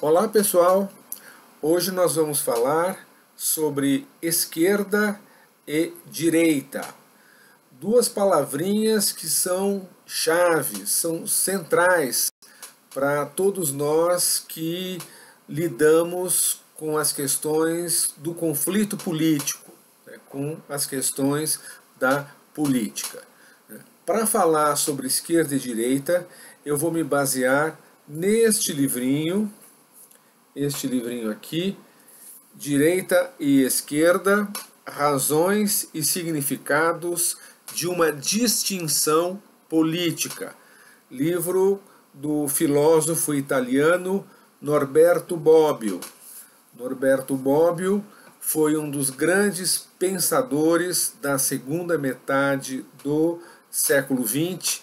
Olá pessoal, hoje nós vamos falar sobre esquerda e direita. Duas palavrinhas que são chaves, são centrais para todos nós que lidamos com as questões do conflito político, com as questões da política. Para falar sobre esquerda e direita, eu vou me basear neste livrinho, aqui, Direita e Esquerda, Razões e Significados de uma Distinção Política. Livro do filósofo italiano Norberto Bobbio. Norberto Bobbio foi um dos grandes pensadores da segunda metade do século XX,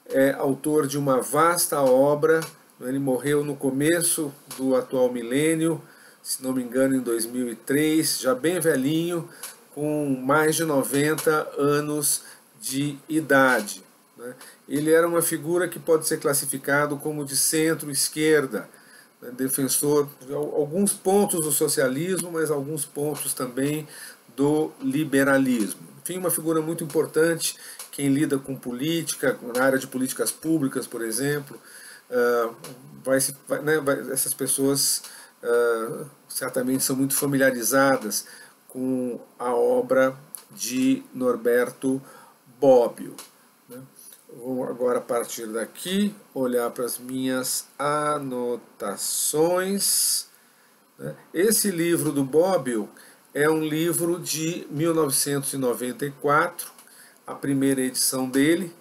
é autor de uma vasta obra. Ele morreu no começo do atual milênio, se não me engano em 2003, já bem velhinho, com mais de 90 anos de idade. Ele era uma figura que pode ser classificado como de centro-esquerda, defensor de alguns pontos do socialismo, mas alguns pontos também do liberalismo. Enfim, uma figura muito importante, quem lida com política, na área de políticas públicas, por exemplo, essas pessoas certamente são muito familiarizadas com a obra de Norberto Bobbio. Vou agora, a partir daqui, olhar para as minhas anotações. Esse livro do Bobbio é um livro de 1994, a primeira edição dele.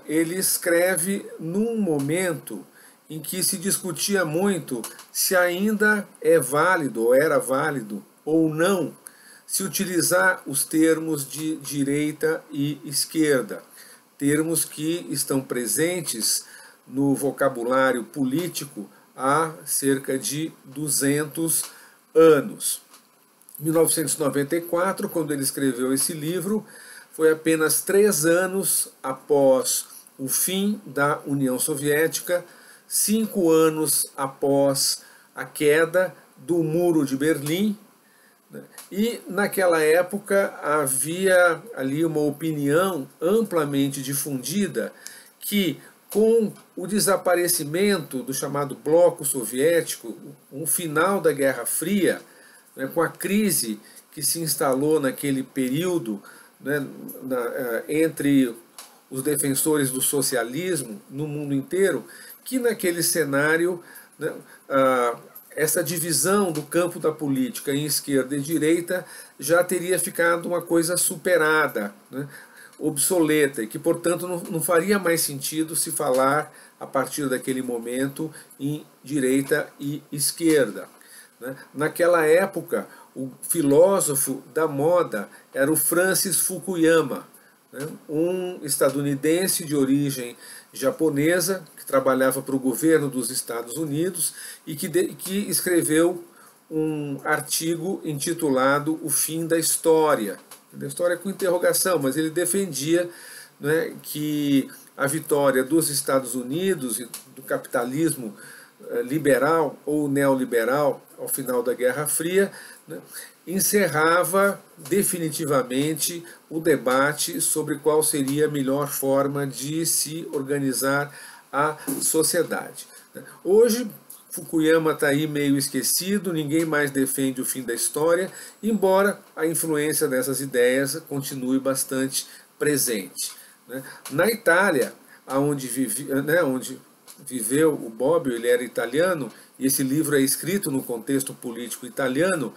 Ele escreve num momento em que se discutia muito se ainda é válido, ou era válido, ou não, se utilizar os termos de direita e esquerda, termos que estão presentes no vocabulário político há cerca de 200 anos. Em 1994, quando ele escreveu esse livro, foi apenas 3 anos após o fim da União Soviética, 5 anos após a queda do Muro de Berlim, e naquela época havia ali uma opinião amplamente difundida que, com o desaparecimento do chamado Bloco Soviético, o final da Guerra Fria, com a crise que se instalou naquele período, entre os defensores do socialismo no mundo inteiro, que naquele cenário, essa divisão do campo da política em esquerda e direita já teria ficado uma coisa superada, obsoleta, e que, portanto, não faria mais sentido se falar, a partir daquele momento, em direita e esquerda. Naquela época, o filósofo da moda era o Francis Fukuyama, um estadunidense de origem japonesa, que trabalhava para o governo dos Estados Unidos e que escreveu um artigo intitulado O Fim da História. A história com interrogação, mas ele defendia que a vitória dos Estados Unidos e do capitalismo liberal ou neoliberal ao final da Guerra Fria encerrava definitivamente o debate sobre qual seria a melhor forma de se organizar a sociedade. Hoje, Fukuyama está aí meio esquecido, ninguém mais defende o fim da história, embora a influência dessas ideias continue bastante presente. Na Itália, onde viveu o Bobbio, ele era italiano, e esse livro é escrito no contexto político italiano,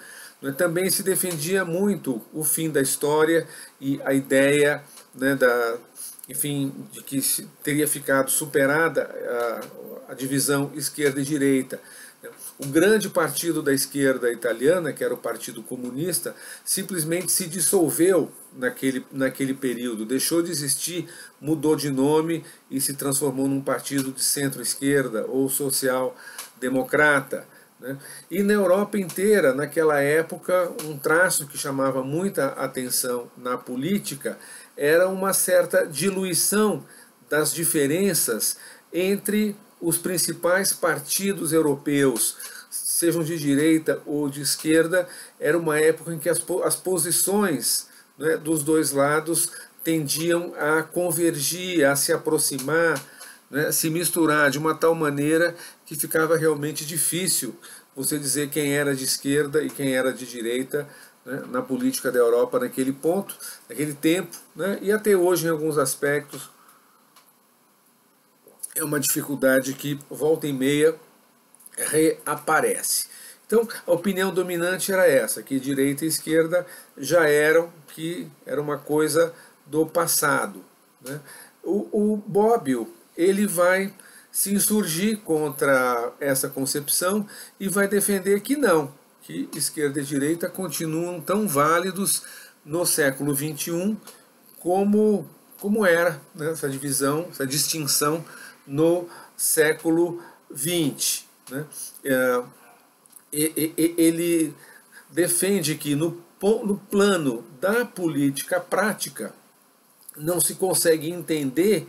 também se defendia muito o fim da história e a ideia de que teria ficado superada a divisão esquerda e direita. O grande partido da esquerda italiana, que era o Partido Comunista, simplesmente se dissolveu naquele período, deixou de existir, mudou de nome e se transformou num partido de centro-esquerda ou social-democrata. E na Europa inteira, naquela época, um traço que chamava muita atenção na política era uma certa diluição das diferenças entre os principais partidos europeus, sejam de direita ou de esquerda, era uma época em que as posições, né, dos dois lados tendiam a convergir, a se aproximar, né, se misturar de uma tal maneira que ficava realmente difícil você dizer quem era de esquerda e quem era de direita, né, na política da Europa naquele ponto, naquele tempo, né, e até hoje em alguns aspectos é uma dificuldade que volta e meia reaparece. Então a opinião dominante era essa, que direita e esquerda já eram, que era uma coisa do passado, né. O Bobbio, ele vai se insurgir contra essa concepção e vai defender que não, que esquerda e direita continuam tão válidos no século XXI como era, né, essa divisão, essa distinção no século XX. Né? Ele defende que no plano da política prática não se consegue entender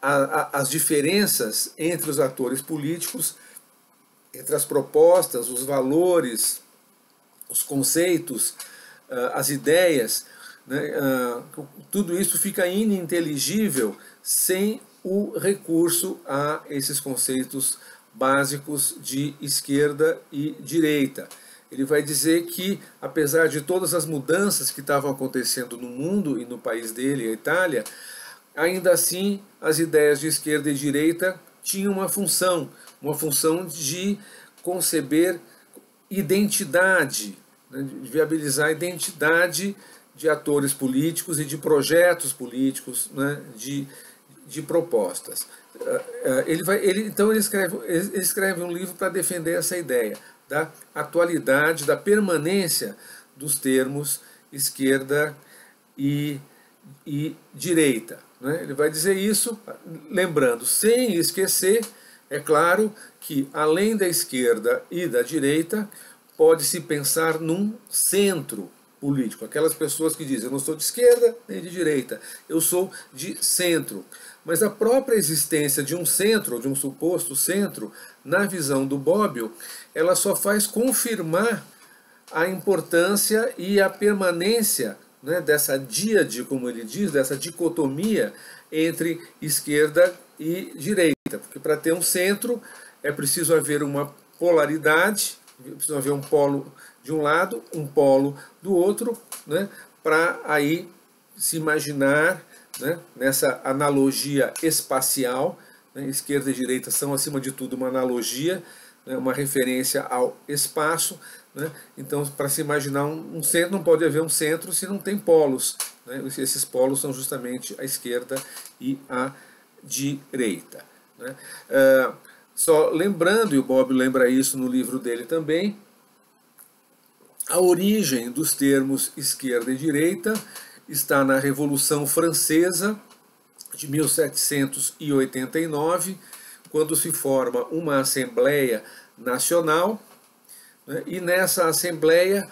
as diferenças entre os atores políticos, entre as propostas, os valores, os conceitos, as ideias, né? Tudo isso fica ininteligível sem o recurso a esses conceitos básicos de esquerda e direita. Ele vai dizer que, apesar de todas as mudanças que estavam acontecendo no mundo e no país dele, a Itália, ainda assim as ideias de esquerda e direita tinham uma função de conceber identidade, né, de viabilizar a identidade de atores políticos e de projetos políticos, né, de propostas. Então ele escreve um livro para defender essa ideia da atualidade, da permanência dos termos esquerda e direita. Né? Ele vai dizer isso, lembrando, sem esquecer, é claro, que além da esquerda e da direita, pode-se pensar num centro político. Aquelas pessoas que dizem, eu não sou de esquerda nem de direita, eu sou de centro. Mas a própria existência de um centro, ou de um suposto centro, na visão do Bobbio, ela só faz confirmar a importância e a permanência, né, dessa díade, como ele diz, dessa dicotomia entre esquerda e direita. Porque para ter um centro é preciso haver uma polaridade, precisa haver um polo de um lado, um polo do outro, né, para aí se imaginar, né, nessa analogia espacial, né, esquerda e direita são acima de tudo uma analogia, né, uma referência ao espaço, né, então para se imaginar um centro não pode haver um centro se não tem polos, né, esses polos são justamente a esquerda e a direita. Né. Só lembrando, e o Bobbio lembra isso no livro dele também, a origem dos termos esquerda e direita está na Revolução Francesa de 1789, quando se forma uma Assembleia Nacional, né, e nessa Assembleia,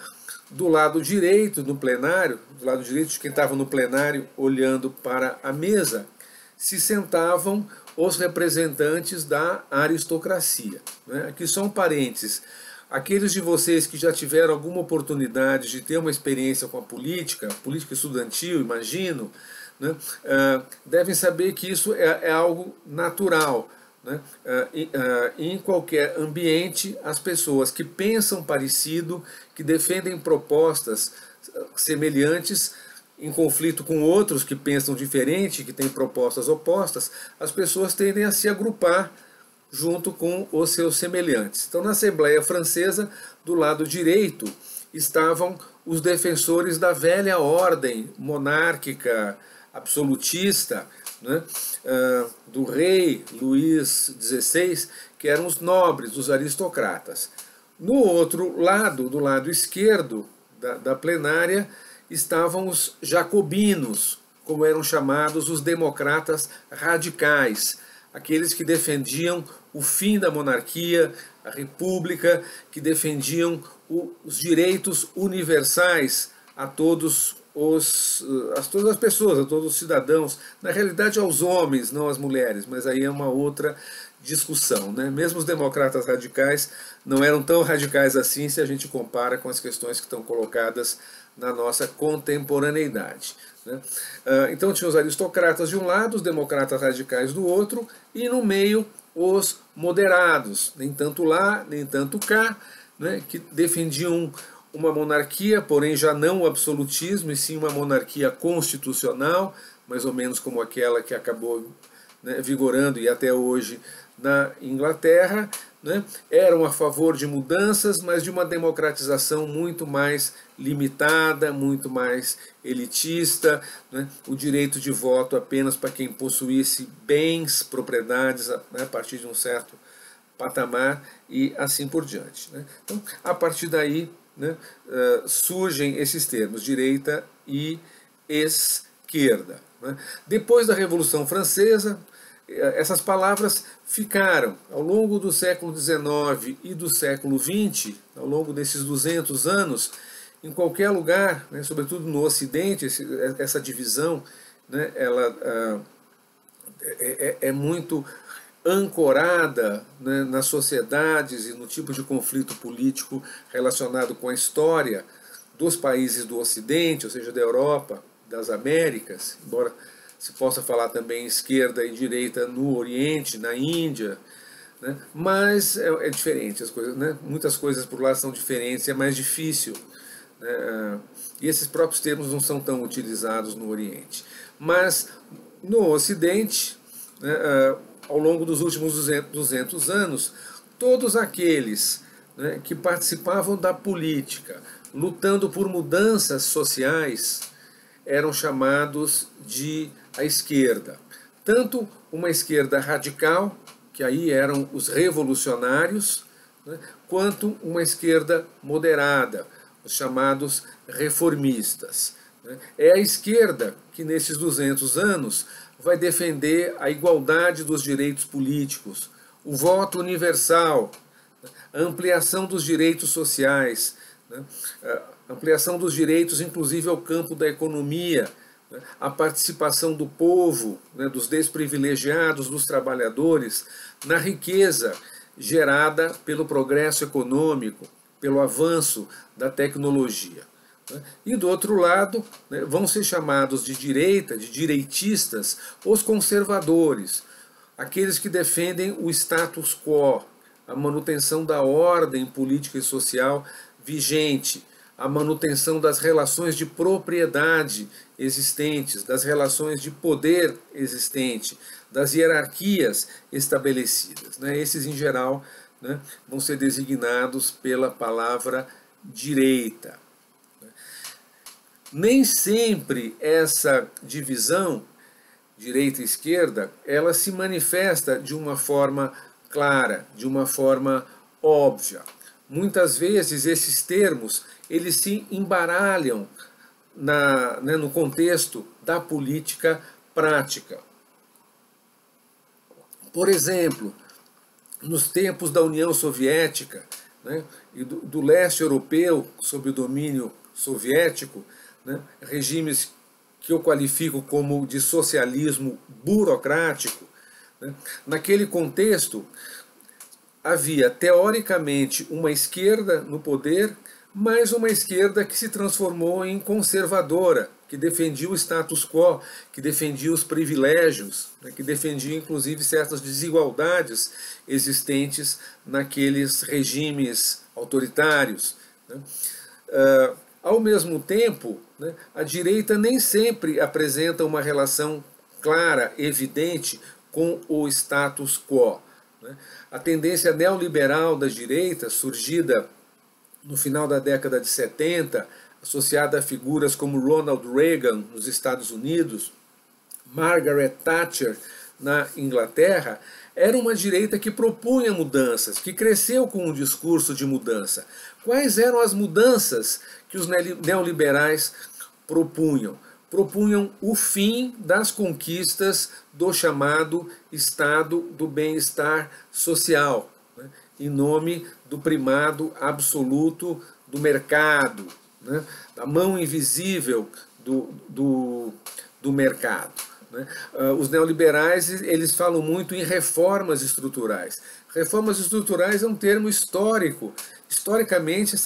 do lado direito do plenário, do lado direito de quem estava no plenário olhando para a mesa, se sentavam os representantes da aristocracia. Né. Aqui só um parênteses. Aqueles de vocês que já tiveram alguma oportunidade de ter uma experiência com a política estudantil, imagino, né, devem saber que isso é algo natural. Né? Em qualquer ambiente, as pessoas que pensam parecido, que defendem propostas semelhantes, em conflito com outros que pensam diferente, que têm propostas opostas, as pessoas tendem a se agrupar junto com os seus semelhantes. Então, na Assembleia Francesa, do lado direito, estavam os defensores da velha ordem monárquica, absolutista, né, do rei Luís XVI, que eram os nobres, os aristocratas. No outro lado, do lado esquerdo da plenária, estavam os jacobinos, como eram chamados os democratas radicais, aqueles que defendiam o fim da monarquia, a república, que defendiam os direitos universais a todas as pessoas, a todos os cidadãos, na realidade aos homens, não às mulheres, mas aí é uma outra discussão, né? Mesmo os democratas radicais não eram tão radicais assim se a gente compara com as questões que estão colocadas na nossa contemporaneidade, né? Então tinha os aristocratas de um lado, os democratas radicais do outro, e no meio os moderados, nem tanto lá, nem tanto cá, né? Que defendiam uma monarquia, porém já não o absolutismo, e sim uma monarquia constitucional, mais ou menos como aquela que acabou, né, vigorando e até hoje na Inglaterra, né? Eram a favor de mudanças, mas de uma democratização muito mais limitada, muito mais elitista, né? O direito de voto apenas para quem possuísse bens, propriedades, né, a partir de um certo patamar e assim por diante, né? Então, a partir daí, né, surgem esses termos, direita e esquerda, né? Depois da Revolução Francesa, essas palavras ficaram ao longo do século XIX e do século XX, ao longo desses 200 anos, em qualquer lugar, né, sobretudo no Ocidente, essa divisão, né, ela é muito ancorada, né, nas sociedades e no tipo de conflito político relacionado com a história dos países do Ocidente, ou seja, da Europa, das Américas, embora se possa falar também esquerda e direita no Oriente, na Índia, né? Mas é diferente as coisas, né? Muitas coisas por lá são diferentes, é mais difícil, né? E esses próprios termos não são tão utilizados no Oriente. Mas no Ocidente, né, ao longo dos últimos 200 anos, todos aqueles, né, que participavam da política, lutando por mudanças sociais, eram chamados de a esquerda. Tanto uma esquerda radical, que aí eram os revolucionários, né, quanto uma esquerda moderada, os chamados reformistas, né. É a esquerda que nesses 200 anos vai defender a igualdade dos direitos políticos, o voto universal, a ampliação dos direitos sociais, né, a ampliação dos direitos inclusive ao campo da economia, né, a participação do povo, né, dos desprivilegiados, dos trabalhadores, na riqueza gerada pelo progresso econômico, pelo avanço da tecnologia. E do outro lado, né, vão ser chamados de direita, de direitistas, os conservadores, aqueles que defendem o status quo, a manutenção da ordem política e social vigente, a manutenção das relações de propriedade existentes, das relações de poder existente, das hierarquias estabelecidas, né? Esses, em geral, né, vão ser designados pela palavra direita. Nem sempre essa divisão, direita e esquerda, ela se manifesta de uma forma clara, de uma forma óbvia. Muitas vezes esses termos eles se embaralham no contexto da política prática. Por exemplo, nos tempos da União Soviética, né, e do leste europeu, sob o domínio soviético, né, regimes que eu qualifico como de socialismo burocrático, né, naquele contexto havia teoricamente uma esquerda no poder, mas uma esquerda que se transformou em conservadora, que defendia o status quo, que defendia os privilégios, né, que defendia inclusive certas desigualdades existentes naqueles regimes autoritários, né. Ao mesmo tempo, né, a direita nem sempre apresenta uma relação clara, evidente com o status quo, né. A tendência neoliberal da direita, surgida no final da década de 70, associada a figuras como Ronald Reagan nos Estados Unidos, Margaret Thatcher na Inglaterra, era uma direita que propunha mudanças, que cresceu com um discurso de mudança. Quais eram as mudanças que os neoliberais propunham? Propunham o fim das conquistas do chamado Estado do bem-estar social, né, em nome do primado absoluto do mercado, né, da mão invisível do mercado, né? Os neoliberais, eles falam muito em reformas estruturais. Reformas estruturais é um termo histórico. Historicamente,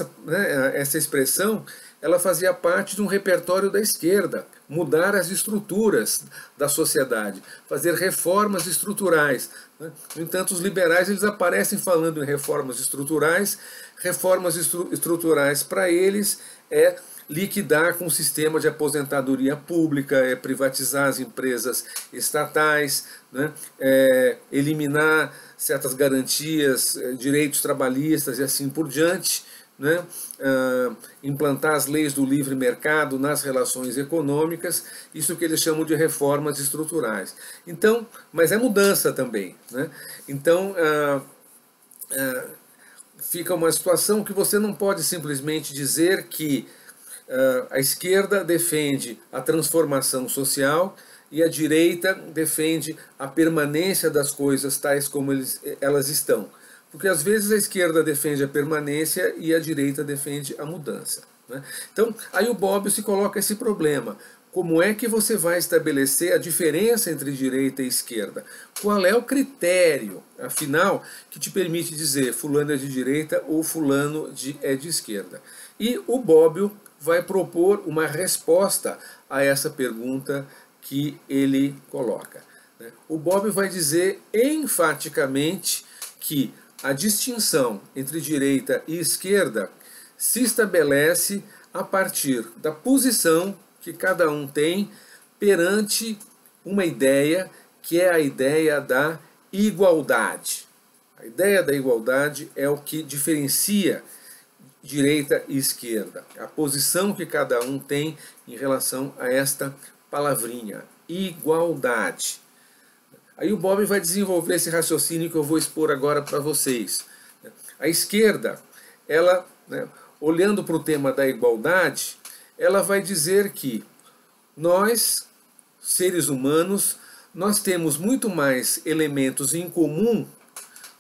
essa expressão ela fazia parte de um repertório da esquerda, mudar as estruturas da sociedade, fazer reformas estruturais, né? No entanto, os liberais eles aparecem falando em reformas estruturais. Reformas estruturais para eles é liquidar com o sistema de aposentadoria pública, privatizar as empresas estatais, né? Eliminar certas garantias, direitos trabalhistas e assim por diante, né? Implantar as leis do livre mercado nas relações econômicas, isso que eles chamam de reformas estruturais. Então, mas é mudança também, né? Então, fica uma situação que você não pode simplesmente dizer que a esquerda defende a transformação social e a direita defende a permanência das coisas tais como elas estão. Porque às vezes a esquerda defende a permanência e a direita defende a mudança, né? Então, aí o Bobbio se coloca esse problema. Como é que você vai estabelecer a diferença entre direita e esquerda? Qual é o critério, afinal, que te permite dizer fulano é de direita ou fulano é de esquerda? E o Bobbio vai propor uma resposta a essa pergunta que ele coloca, né? O Bobbio vai dizer enfaticamente que a distinção entre direita e esquerda se estabelece a partir da posição que cada um tem perante uma ideia que é a ideia da igualdade. A ideia da igualdade é o que diferencia direita e esquerda, a posição que cada um tem em relação a esta palavrinha, igualdade. Aí o Bobbio vai desenvolver esse raciocínio que eu vou expor agora para vocês. A esquerda, ela, né, olhando para o tema da igualdade, ela vai dizer que nós, seres humanos, nós temos muito mais elementos em comum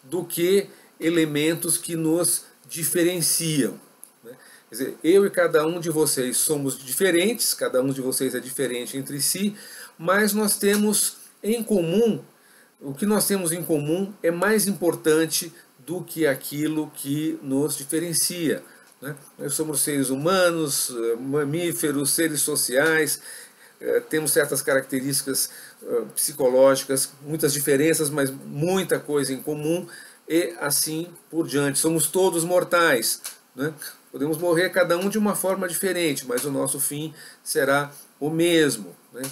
do que elementos que nos diferenciam, né? Quer dizer, eu e cada um de vocês somos diferentes, cada um de vocês é diferente entre si, mas nós temos em comum, o que nós temos em comum é mais importante do que aquilo que nos diferencia, né? Nós somos seres humanos, mamíferos, seres sociais, temos certas características psicológicas, muitas diferenças, mas muita coisa em comum, e assim por diante. Somos todos mortais, né? Podemos morrer cada um de uma forma diferente, mas o nosso fim será o mesmo, né?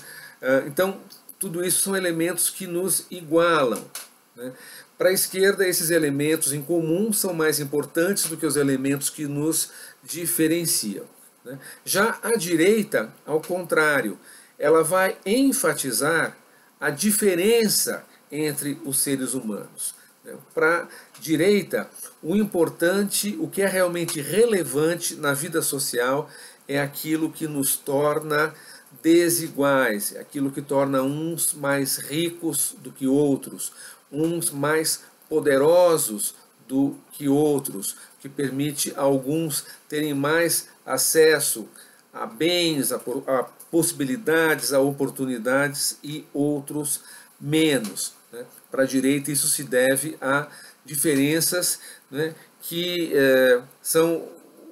Então, tudo isso são elementos que nos igualam, né? Para a esquerda, esses elementos em comum são mais importantes do que os elementos que nos diferenciam, né? Já a direita, ao contrário, ela vai enfatizar a diferença entre os seres humanos. Para a direita, o importante, o que é realmente relevante na vida social é aquilo que nos torna desiguais, é aquilo que torna uns mais ricos do que outros, uns mais poderosos do que outros, que permite a alguns terem mais acesso a bens, a possibilidades, a oportunidades e outros menos, né? Para a direita isso se deve a diferenças, né, que são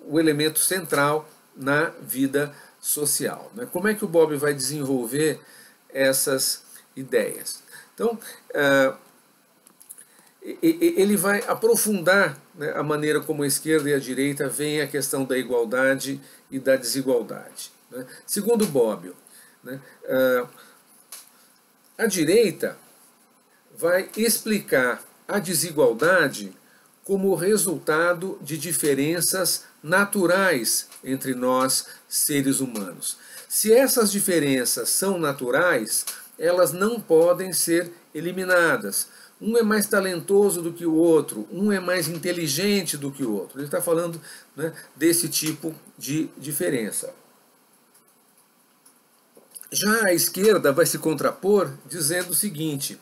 o elemento central na vida social, né? Como é que o Bobbio vai desenvolver essas ideias? Então, ele vai aprofundar, né, a maneira como a esquerda e a direita veem a questão da igualdade e da desigualdade, né? Segundo Bobbio, né, a direita vai explicar a desigualdade como resultado de diferenças naturais entre nós, seres humanos. Se essas diferenças são naturais, elas não podem ser eliminadas. Um é mais talentoso do que o outro, um é mais inteligente do que o outro. Ele está falando, né, desse tipo de diferença. Já a esquerda vai se contrapor dizendo o seguinte,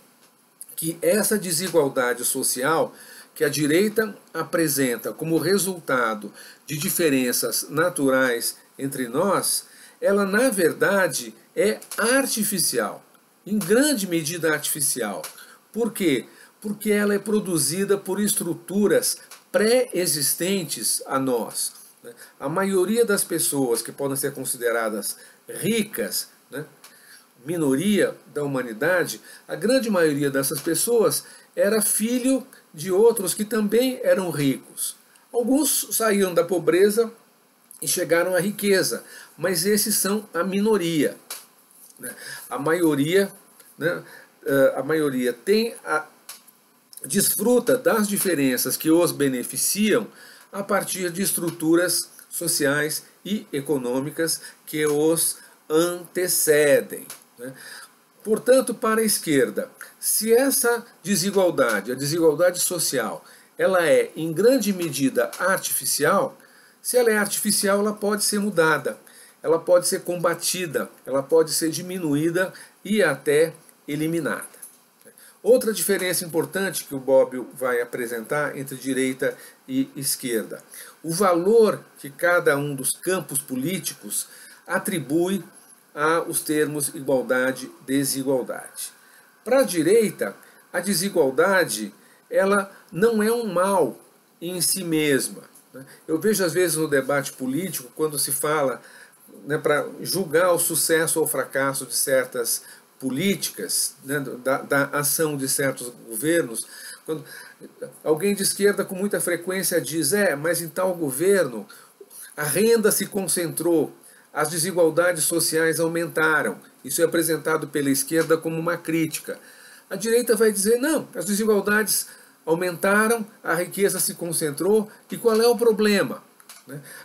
que essa desigualdade social que a direita apresenta como resultado de diferenças naturais entre nós, ela na verdade é artificial. em grande medida artificial. Por quê? Porque ela é produzida por estruturas pré-existentes a nós. A maioria das pessoas que podem ser consideradas ricas, minoria da humanidade, a grande maioria dessas pessoas era filho de outros que também eram ricos. Alguns saíram da pobreza e chegaram à riqueza, mas esses são a minoria. A maioria, desfruta das diferenças que os beneficiam a partir de estruturas sociais e econômicas que os antecedem. Portanto, para a esquerda, se essa desigualdade, a desigualdade social, ela é em grande medida artificial, se ela é artificial, ela pode ser mudada, ela pode ser combatida, ela pode ser diminuída e até eliminada. Outra diferença importante que o Bobbio vai apresentar entre direita e esquerda: o valor que cada um dos campos políticos atribui aos termos igualdade e desigualdade. Para a direita, a desigualdade ela não é um mal em si mesma. Eu vejo às vezes no debate político, quando se fala para julgar o sucesso ou o fracasso de certas políticas, da ação de certos governos, quando alguém de esquerda com muita frequência diz, mas em tal governo a renda se concentrou, as desigualdades sociais aumentaram. Isso é apresentado pela esquerda como uma crítica. A direita vai dizer, não, as desigualdades aumentaram, a riqueza se concentrou, e qual é o problema?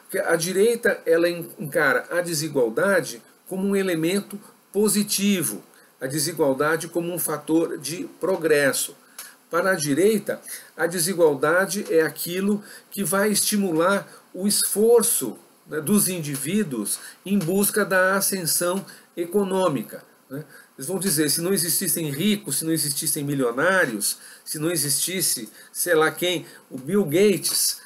Porque a direita ela encara a desigualdade como um elemento positivo, a desigualdade como um fator de progresso. Para a direita, a desigualdade é aquilo que vai estimular o esforço dos indivíduos em busca da ascensão econômica. Eles vão dizer, se não existissem ricos, se não existissem milionários, se não existisse, sei lá quem, o Bill Gates,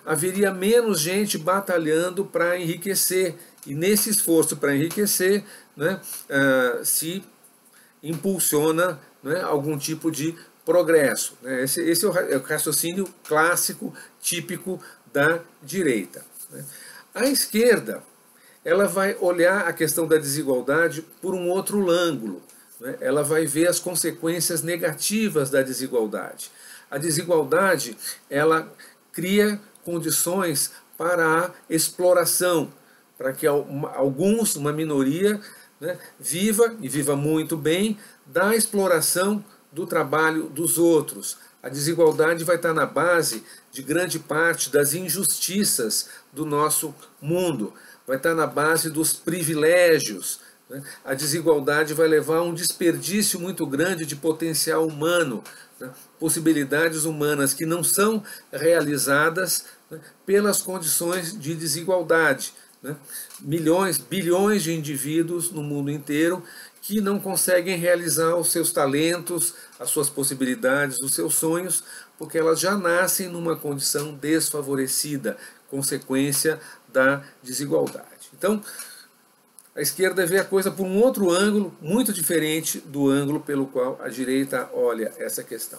haveria menos gente batalhando para enriquecer. E nesse esforço para enriquecer, se impulsiona algum tipo de progresso. Esse é o raciocínio clássico, típico da direita. A esquerda ela vai olhar a questão da desigualdade por um outro ângulo. Ela vai ver as consequências negativas da desigualdade. A desigualdade ela cria condições para a exploração, para que alguns, uma minoria, viva, e viva muito bem, da exploração do trabalho dos outros. A desigualdade vai estar na base de grande parte das injustiças do nosso mundo, vai estar na base dos privilégios. A desigualdade vai levar a um desperdício muito grande de potencial humano, possibilidades humanas que não são realizadas pelas condições de desigualdade. Milhões, bilhões de indivíduos no mundo inteiro que não conseguem realizar os seus talentos, as suas possibilidades, os seus sonhos, porque elas já nascem numa condição desfavorecida, consequência da desigualdade. Então, a esquerda vê a coisa por um outro ângulo, muito diferente do ângulo pelo qual a direita olha essa questão.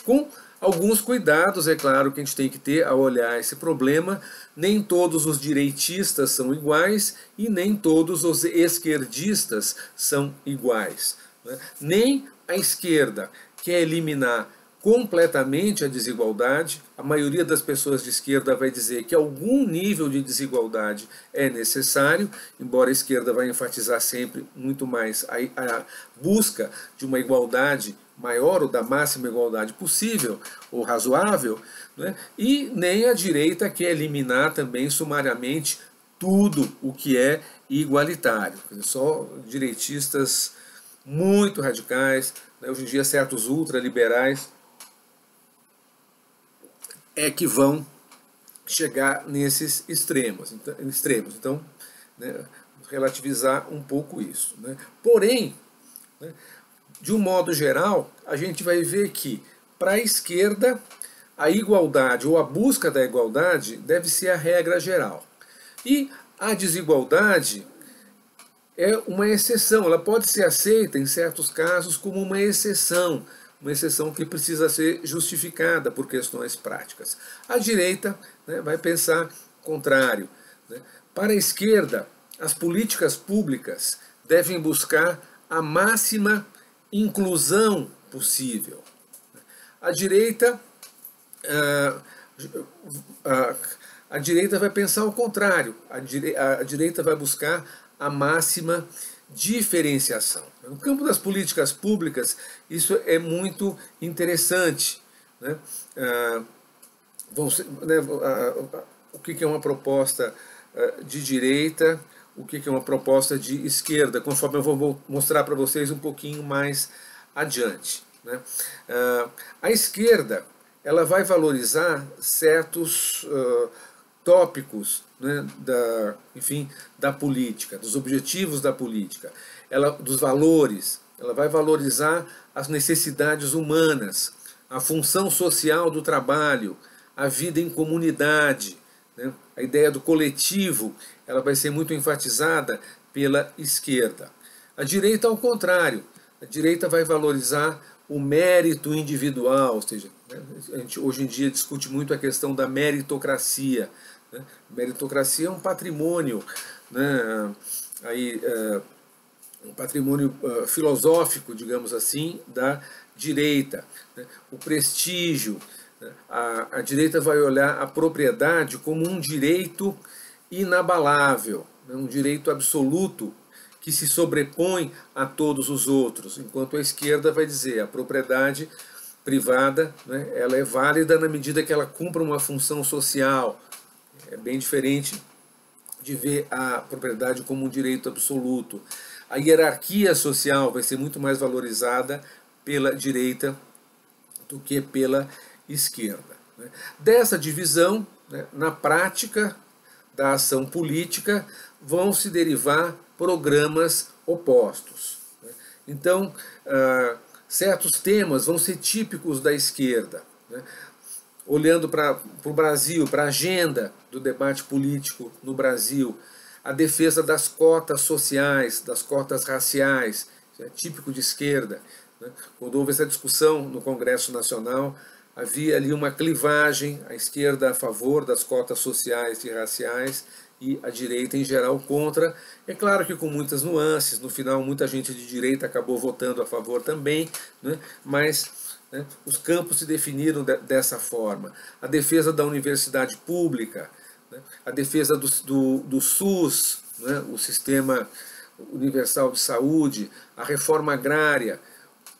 Com alguns cuidados, é claro, que a gente tem que ter ao olhar esse problema. Nem todos os direitistas são iguais e nem todos os esquerdistas são iguais. Nem a esquerda quer eliminar completamente a desigualdade. A maioria das pessoas de esquerda vai dizer que algum nível de desigualdade é necessário, embora a esquerda vai enfatizar sempre muito mais a busca de uma igualdade maior, ou da máxima igualdade possível, ou razoável, e nem a direita quer eliminar também sumariamente tudo o que é igualitário. Só direitistas muito radicais, hoje em dia certos ultraliberais, é que vão chegar nesses extremos. Então, relativizar um pouco isso. Porém, de um modo geral, a gente vai ver que, para a esquerda, a igualdade ou a busca da igualdade deve ser a regra geral. E a desigualdade é uma exceção, ela pode ser aceita em certos casos como uma exceção que precisa ser justificada por questões práticas. A direita, né, vai pensar o contrário, né? Para a esquerda, as políticas públicas devem buscar a máxima inclusão possível. A direita, a direita vai pensar o contrário, a direita vai buscar a máxima diferenciação. No campo das políticas públicas, isso é muito interessante, né? O que é uma proposta de direita, o que é uma proposta de esquerda, conforme eu vou mostrar para vocês um pouquinho mais adiante, né? A esquerda, ela vai valorizar certos tópicos, né, da política, dos objetivos da política, dos valores. Ela vai valorizar as necessidades humanas, a função social do trabalho, a vida em comunidade, né? A ideia do coletivo, ela vai ser muito enfatizada pela esquerda. A direita, ao contrário, a direita vai valorizar o mérito individual, ou seja, né, a gente hoje em dia discute muito a questão da meritocracia, né? Meritocracia é um patrimônio, né, um patrimônio filosófico, digamos assim, da direita, né? O prestígio, né? A direita vai olhar a propriedade como um direito inabalável, né? Um direito absoluto que se sobrepõe a todos os outros, enquanto a esquerda vai dizer a propriedade privada, né, ela é válida na medida que ela cumpra uma função social. É bem diferente de ver a propriedade como um direito absoluto. A hierarquia social vai ser muito mais valorizada pela direita do que pela esquerda, né? Dessa divisão, né, na prática da ação política, vão se derivar programas opostos, né? Então, certos temas vão ser típicos da esquerda, né? Olhando para o Brasil, para a agenda do debate político no Brasil, a defesa das cotas sociais, das cotas raciais, isso é típico de esquerda, né? Quando houve essa discussão no Congresso Nacional, havia ali uma clivagem, a esquerda a favor das cotas sociais e raciais e a direita em geral contra. É claro que com muitas nuances, no final muita gente de direita acabou votando a favor também, né? Mas, né, os campos se definiram dessa forma. A defesa da universidade pública, né, a defesa do SUS, né, o Sistema Universal de Saúde, a reforma agrária,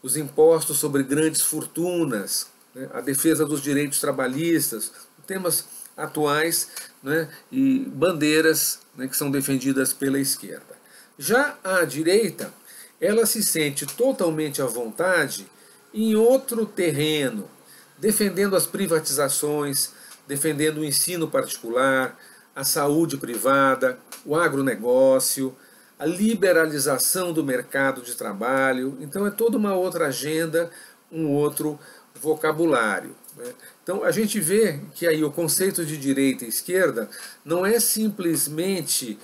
os impostos sobre grandes fortunas, né, a defesa dos direitos trabalhistas, temas atuais, né, e bandeiras, né, que são defendidas pela esquerda. Já a direita, ela se sente totalmente à vontade em outro terreno, defendendo as privatizações, defendendo o ensino particular, a saúde privada, o agronegócio, a liberalização do mercado de trabalho. Então é toda uma outra agenda, um outro vocabulário, né? Então a gente vê que aí o conceito de direita e esquerda não é simplesmente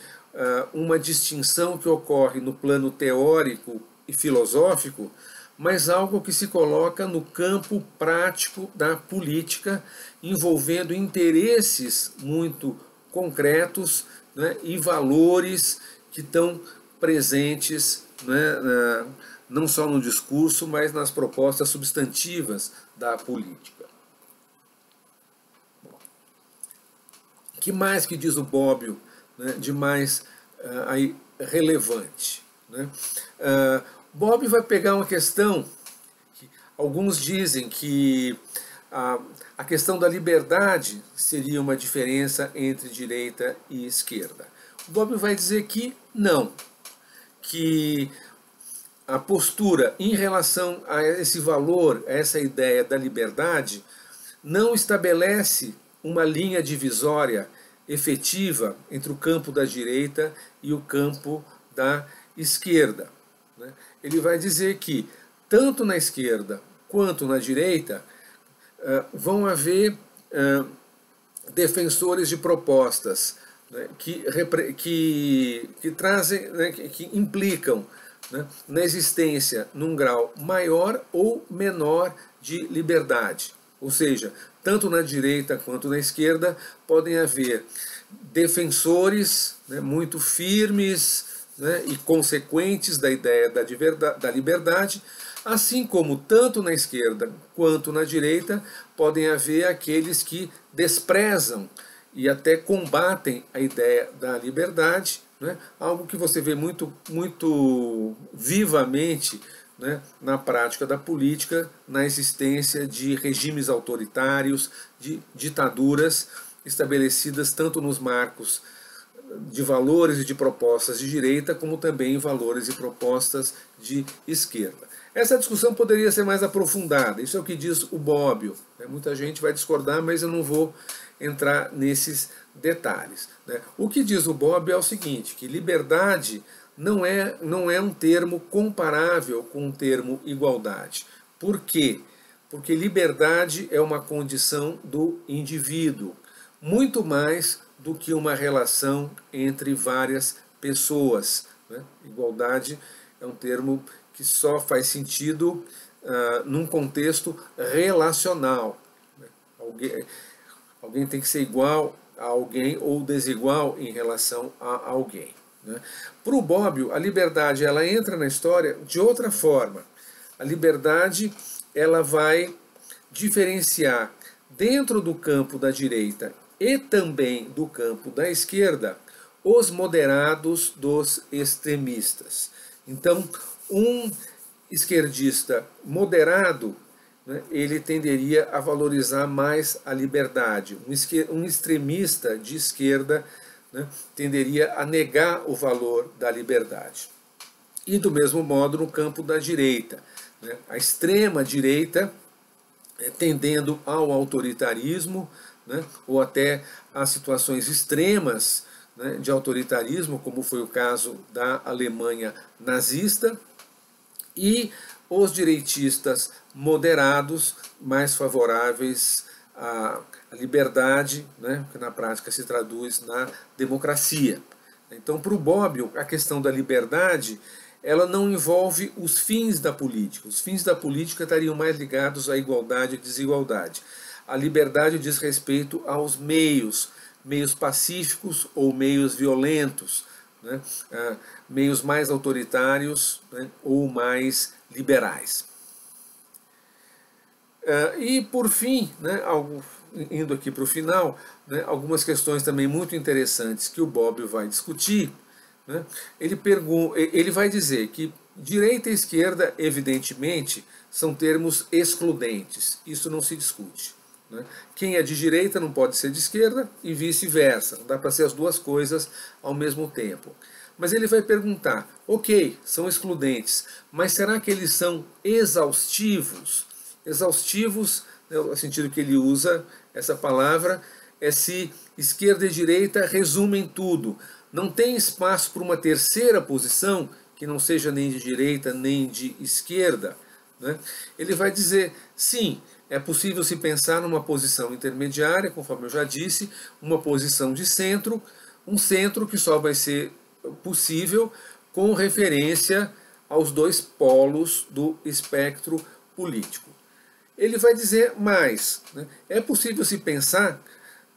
uma distinção que ocorre no plano teórico e filosófico, mas algo que se coloca no campo prático da política, envolvendo interesses muito concretos, né, e valores que estão presentes, né, não só no discurso, mas nas propostas substantivas da política. O que mais que diz o Bobbio, né, de mais aí relevante, né? Bobbio vai pegar uma questão que alguns dizem que a questão da liberdade seria uma diferença entre direita e esquerda. O Bobbio vai dizer que não, que a postura em relação a esse valor, a essa ideia da liberdade, não estabelece uma linha divisória efetiva entre o campo da direita e o campo da esquerda, né? Ele vai dizer que, tanto na esquerda quanto na direita, vão haver defensores de propostas, né, que trazem, né, que implicam, né, na existência num grau maior ou menor de liberdade. Ou seja, tanto na direita quanto na esquerda podem haver defensores, né, muito firmes, né, e consequentes da ideia da liberdade, assim como tanto na esquerda quanto na direita podem haver aqueles que desprezam e até combatem a ideia da liberdade, né, algo que você vê muito vivamente, né, na prática da política, na existência de regimes autoritários, de ditaduras estabelecidas tanto nos marcos de valores e de propostas de direita, como também valores e propostas de esquerda. Essa discussão poderia ser mais aprofundada, isso é o que diz o Bobbio. Muita gente vai discordar, mas eu não vou entrar nesses detalhes. O que diz o Bobbio é o seguinte, que liberdade não é um termo comparável com o termo igualdade. Por quê? Porque liberdade é uma condição do indivíduo, muito mais do que uma relação entre várias pessoas. Igualdade é um termo que só faz sentido num contexto relacional. Alguém tem que ser igual a alguém ou desigual em relação a alguém. Para o Bobbio, a liberdade ela entra na história de outra forma. A liberdade ela vai diferenciar dentro do campo da direita e também do campo da esquerda os moderados dos extremistas. Então, um esquerdista moderado, né, ele tenderia a valorizar mais a liberdade. Um extremista de esquerda, né, tenderia a negar o valor da liberdade. E do mesmo modo no campo da direita. Né, a extrema direita tendendo ao autoritarismo, né, ou até a situações extremas, né, de autoritarismo, como foi o caso da Alemanha nazista, e os direitistas moderados, mais favoráveis à liberdade, né, que na prática se traduz na democracia. Então, para o Bobbio, a questão da liberdade ela não envolve os fins da política. Os fins da política estariam mais ligados à igualdade e desigualdade. A liberdade diz respeito aos meios pacíficos ou meios violentos, né? Meios mais autoritários, né, ou mais liberais. E por fim, né, indo aqui para o final, né, algumas questões também muito interessantes que o Bobbio vai discutir. Né, ele vai dizer que direita e esquerda, evidentemente, são termos excludentes, isso não se discute. Né? Quem é de direita não pode ser de esquerda e vice-versa, não dá para ser as duas coisas ao mesmo tempo. Mas ele vai perguntar, ok, são excludentes, mas será que eles são exaustivos? Exaustivos, né, no sentido que ele usa essa palavra, é se esquerda e direita resumem tudo. Não tem espaço para uma terceira posição, que não seja nem de direita nem de esquerda. Né? Ele vai dizer, sim, é possível se pensar numa posição intermediária, conforme eu já disse, uma posição de centro, um centro que só vai ser possível com referência aos dois polos do espectro político. Ele vai dizer mais, né? É possível se pensar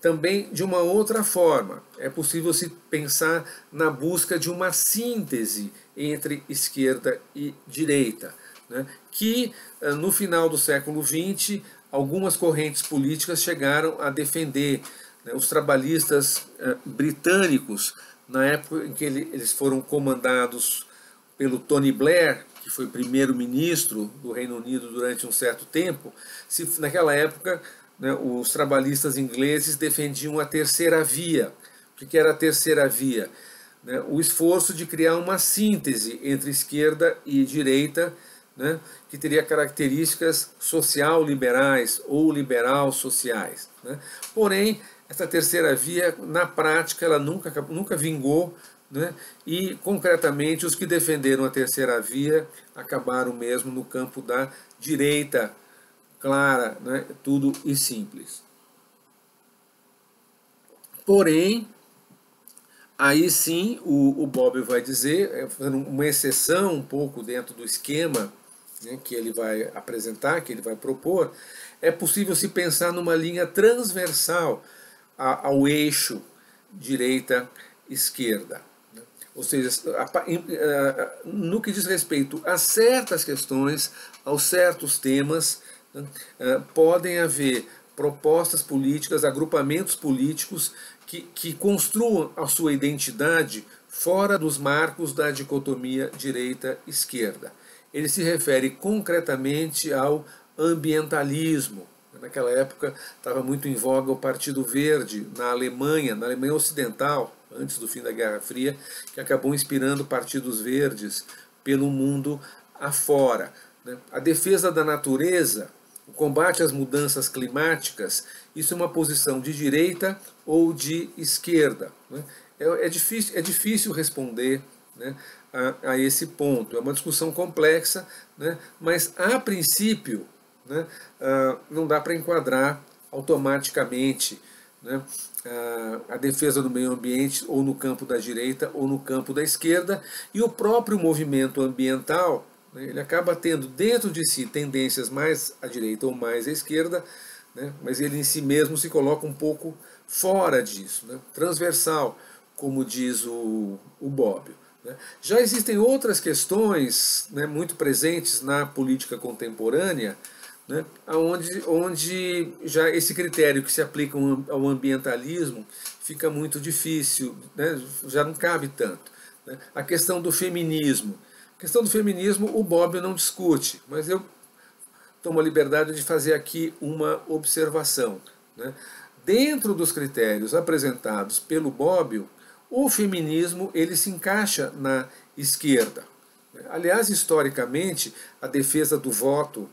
também de uma outra forma, é possível se pensar na busca de uma síntese entre esquerda e direita, né? Que no final do século XX algumas correntes políticas chegaram a defender, né? Os trabalhistas britânicos, na época em que eles foram comandados pelo Tony Blair, que foi primeiro-ministro do Reino Unido durante um certo tempo, naquela época, né, os trabalhistas ingleses defendiam a terceira via. O que era a terceira via? Né, o esforço de criar uma síntese entre esquerda e direita, né, que teria características social-liberais ou liberal-sociais. Né. Porém, essa terceira via, na prática, ela nunca vingou, né, e, concretamente, os que defenderam a terceira via acabaram mesmo no campo da direita clara, né, tudo e simples. Porém, Aí sim o Bobbio vai dizer, fazendo uma exceção um pouco dentro do esquema, né, que ele vai apresentar, que ele vai propor, é possível se pensar numa linha transversal ao eixo direita-esquerda. Né? Ou seja, no que diz respeito a certas questões, aos certos temas, né, podem haver propostas políticas, agrupamentos políticos que construam a sua identidade fora dos marcos da dicotomia direita-esquerda. Ele se refere concretamente ao ambientalismo. Naquela época estava muito em voga o Partido Verde na Alemanha Ocidental, antes do fim da Guerra Fria, que acabou inspirando partidos verdes pelo mundo afora. A defesa da natureza, o combate às mudanças climáticas, isso é uma posição de direita ou de esquerda. É difícil responder, né, a esse ponto. É uma discussão complexa, né, mas a princípio, né, não dá para enquadrar automaticamente, né, a defesa do meio ambiente ou no campo da direita ou no campo da esquerda, e o próprio movimento ambiental, né, ele acaba tendo dentro de si tendências mais à direita ou mais à esquerda, né, mas ele em si mesmo se coloca um pouco fora disso, né, transversal, como diz o Bobbio. Já existem outras questões, né, muito presentes na política contemporânea, né, onde já esse critério que se aplica ao ambientalismo fica muito difícil, né, já não cabe tanto. Né. A questão do feminismo. A questão do feminismo o Bobbio não discute, mas eu tomo a liberdade de fazer aqui uma observação. Né. Dentro dos critérios apresentados pelo Bobbio, o feminismo ele se encaixa na esquerda. Aliás, historicamente, a defesa do voto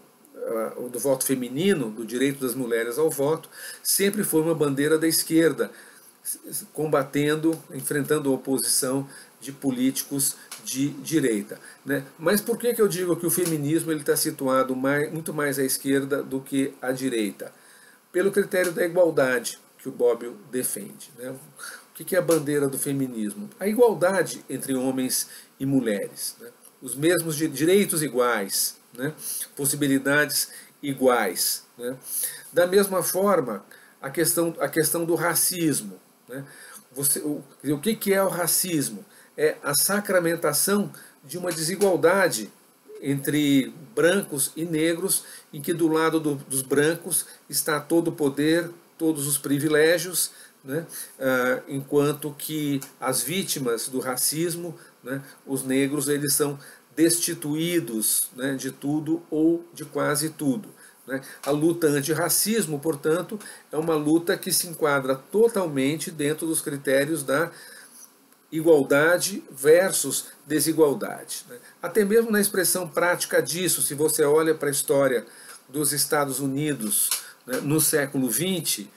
feminino, do direito das mulheres ao voto, sempre foi uma bandeira da esquerda, combatendo, enfrentando a oposição de políticos de direita. Mas por que eu digo que o feminismo está situado muito mais à esquerda do que à direita? Pelo critério da igualdade que o Bobbio defende. O que é a bandeira do feminismo? A igualdade entre homens e mulheres, os mesmos direitos iguais, possibilidades iguais. Da mesma forma, a questão do racismo. O que é o racismo? É a sacramentação de uma desigualdade entre brancos e negros, em que do lado dos brancos está todo o poder, todos os privilégios, enquanto que as vítimas do racismo, os negros, eles são destituídos, de tudo ou de quase tudo. A luta antirracismo, portanto, é uma luta que se enquadra totalmente dentro dos critérios da igualdade versus desigualdade. Até mesmo na expressão prática disso, se você olha para a história dos Estados Unidos, no século XX,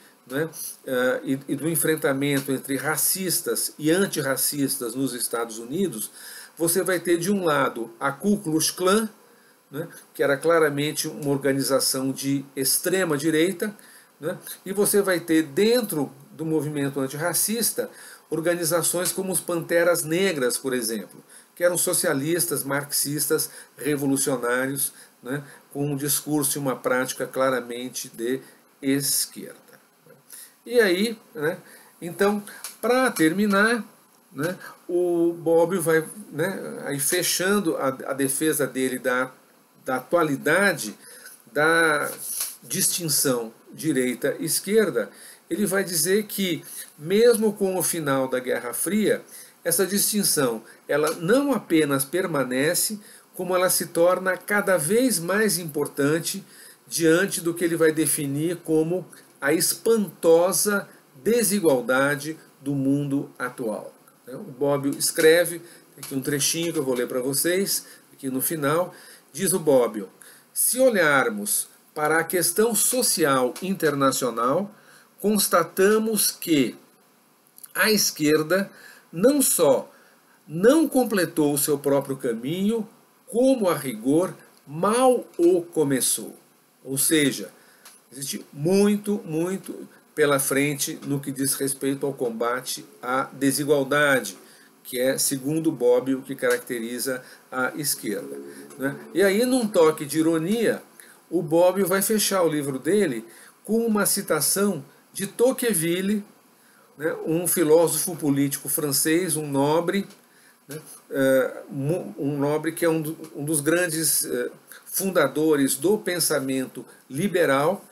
e do enfrentamento entre racistas e antirracistas nos Estados Unidos, você vai ter de um lado a Ku Klux Klan, que era claramente uma organização de extrema direita, e você vai ter dentro do movimento antirracista organizações como os Panteras Negras, por exemplo, que eram socialistas, marxistas, revolucionários, com um discurso e uma prática claramente de esquerda. E aí, então, para terminar, o Bobbio vai, aí fechando a defesa dele da atualidade da distinção direita-esquerda, ele vai dizer que, mesmo com o final da Guerra Fria, essa distinção ela não apenas permanece, como ela se torna cada vez mais importante diante do que ele vai definir como a espantosa desigualdade do mundo atual. O Bobbio escreve, aqui um trechinho que eu vou ler para vocês, aqui no final, diz o Bobbio: se olharmos para a questão social internacional, constatamos que a esquerda não só não completou o seu próprio caminho, como a rigor mal o começou. Ou seja, existe muito pela frente no que diz respeito ao combate à desigualdade, que é, segundo Bobbio, o que caracteriza a esquerda, né? E aí, num toque de ironia, o Bobbio vai fechar o livro dele com uma citação de Tocqueville, né, um filósofo político francês, um nobre, né, um nobre que é um dos grandes fundadores do pensamento liberal.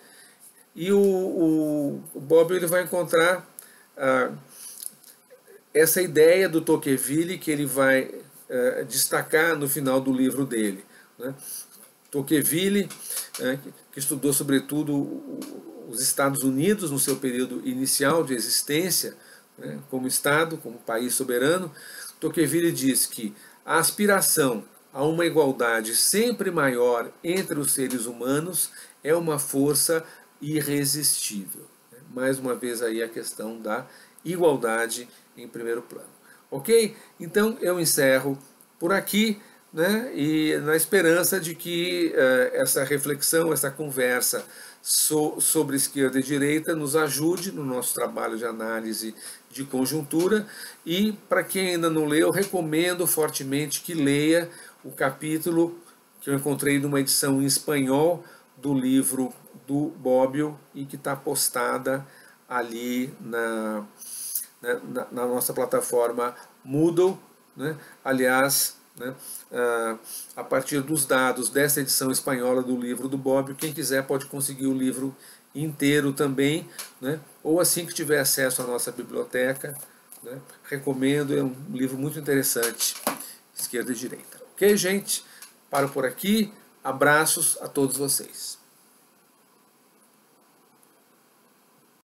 E o Bobbio ele vai encontrar essa ideia do Tocqueville que ele vai destacar no final do livro dele, né? Tocqueville, que estudou sobretudo os Estados Unidos no seu período inicial de existência, né, como Estado, como país soberano. Tocqueville diz que a aspiração a uma igualdade sempre maior entre os seres humanos é uma força irresistível. Mais uma vez aí a questão da igualdade em primeiro plano. Ok? Então eu encerro por aqui, né, e na esperança de que essa reflexão, essa conversa sobre esquerda e direita nos ajude no nosso trabalho de análise de conjuntura. E para quem ainda não leu, recomendo fortemente que leia o capítulo que eu encontrei numa edição em espanhol do livro do Bobbio e que está postada ali na nossa plataforma Moodle, né? Aliás, né, a partir dos dados dessa edição espanhola do livro do Bobbio, quem quiser pode conseguir o livro inteiro também, né? Ou assim que tiver acesso à nossa biblioteca, né? Recomendo, é um livro muito interessante, Esquerda e Direita. Ok, gente? Paro por aqui, abraços a todos vocês.